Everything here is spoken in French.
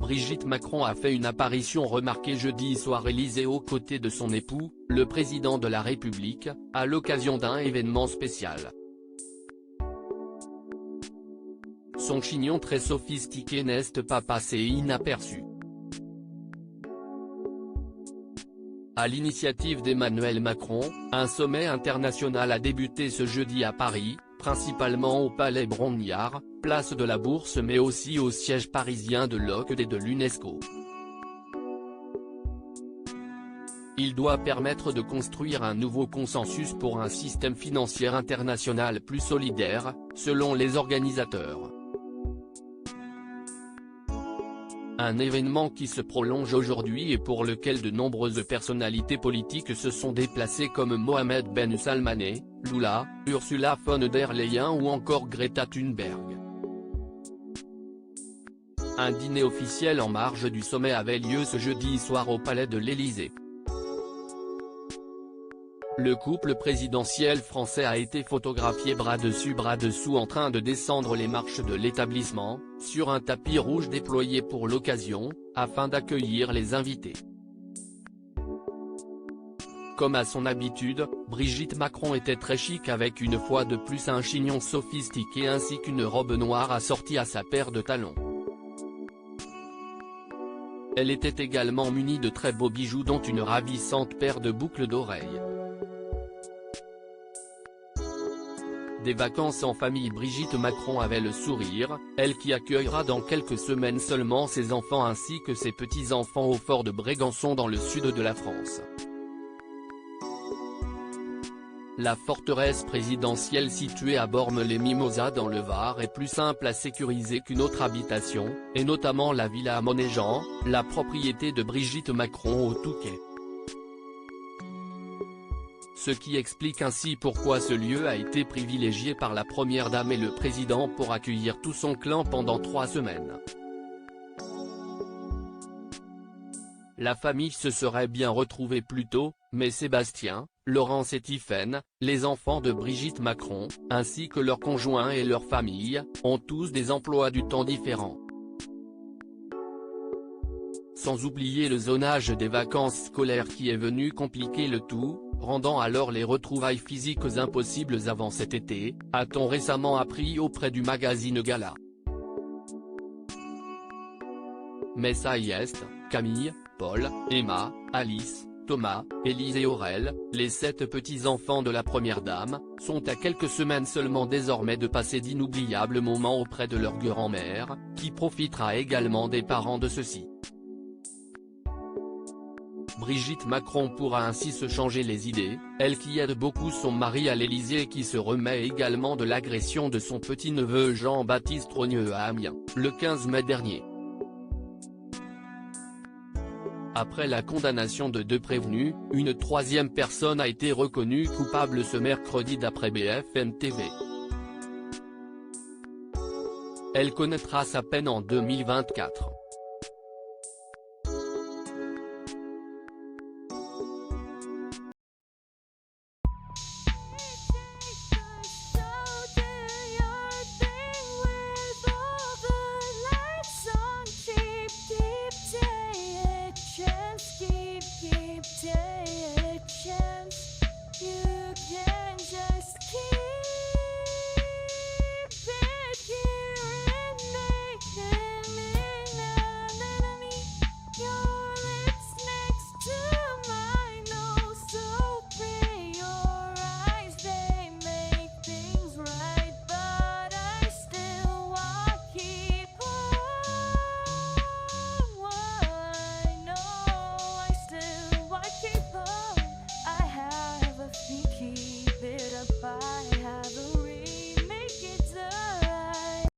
Brigitte Macron a fait une apparition remarquée jeudi soir Élysée aux côtés de son époux, le président de la République, à l'occasion d'un événement spécial. Son chignon très sophistiqué n'est pas passé inaperçu. À l'initiative d'Emmanuel Macron, un sommet international a débuté ce jeudi à Paris, principalement au Palais Brongniart, place de la Bourse mais aussi au siège parisien de l'OCDE et de l'UNESCO. Il doit permettre de construire un nouveau consensus pour un système financier international plus solidaire, selon les organisateurs. Un événement qui se prolonge aujourd'hui et pour lequel de nombreuses personnalités politiques se sont déplacées comme Mohamed Ben Salmané, Lula, Ursula von der Leyen ou encore Greta Thunberg. Un dîner officiel en marge du sommet avait lieu ce jeudi soir au Palais de l'Élysée. Le couple présidentiel français a été photographié bras dessus bras dessous en train de descendre les marches de l'établissement, sur un tapis rouge déployé pour l'occasion, afin d'accueillir les invités. Comme à son habitude, Brigitte Macron était très chic avec une fois de plus un chignon sophistiqué ainsi qu'une robe noire assortie à sa paire de talons. Elle était également munie de très beaux bijoux dont une ravissante paire de boucles d'oreilles. Des vacances en famille. Brigitte Macron avait le sourire, elle qui accueillera dans quelques semaines seulement ses enfants ainsi que ses petits-enfants au fort de Brégançon dans le sud de la France. La forteresse présidentielle située à Bormes-les-Mimosas dans le Var est plus simple à sécuriser qu'une autre habitation, et notamment la villa à Monéjean, la propriété de Brigitte Macron au Touquet. Ce qui explique ainsi pourquoi ce lieu a été privilégié par la première dame et le président pour accueillir tout son clan pendant 3 semaines. La famille se serait bien retrouvée plus tôt, mais Sébastien, Laurence et Tiphaine, les enfants de Brigitte Macron, ainsi que leurs conjoints et leurs familles, ont tous des emplois du temps différents. Sans oublier le zonage des vacances scolaires qui est venu compliquer le tout, rendant alors les retrouvailles physiques impossibles avant cet été, a-t-on récemment appris auprès du magazine Gala. Mais ça y est, Camille, Paul, Emma, Alice, Thomas, Élise et Aurel, les 7 petits-enfants de la première dame, sont à quelques semaines seulement désormais de passer d'inoubliables moments auprès de leur grand-mère, qui profitera également des parents de ceux-ci. Brigitte Macron pourra ainsi se changer les idées, elle qui aide beaucoup son mari à l'Élysée et qui se remet également de l'agression de son petit-neveu Jean-Baptiste Rogneux à Amiens, le 15 mai dernier. Après la condamnation de 2 prévenus, une 3e personne a été reconnue coupable ce mercredi d'après BFM TV. Elle connaîtra sa peine en 2024.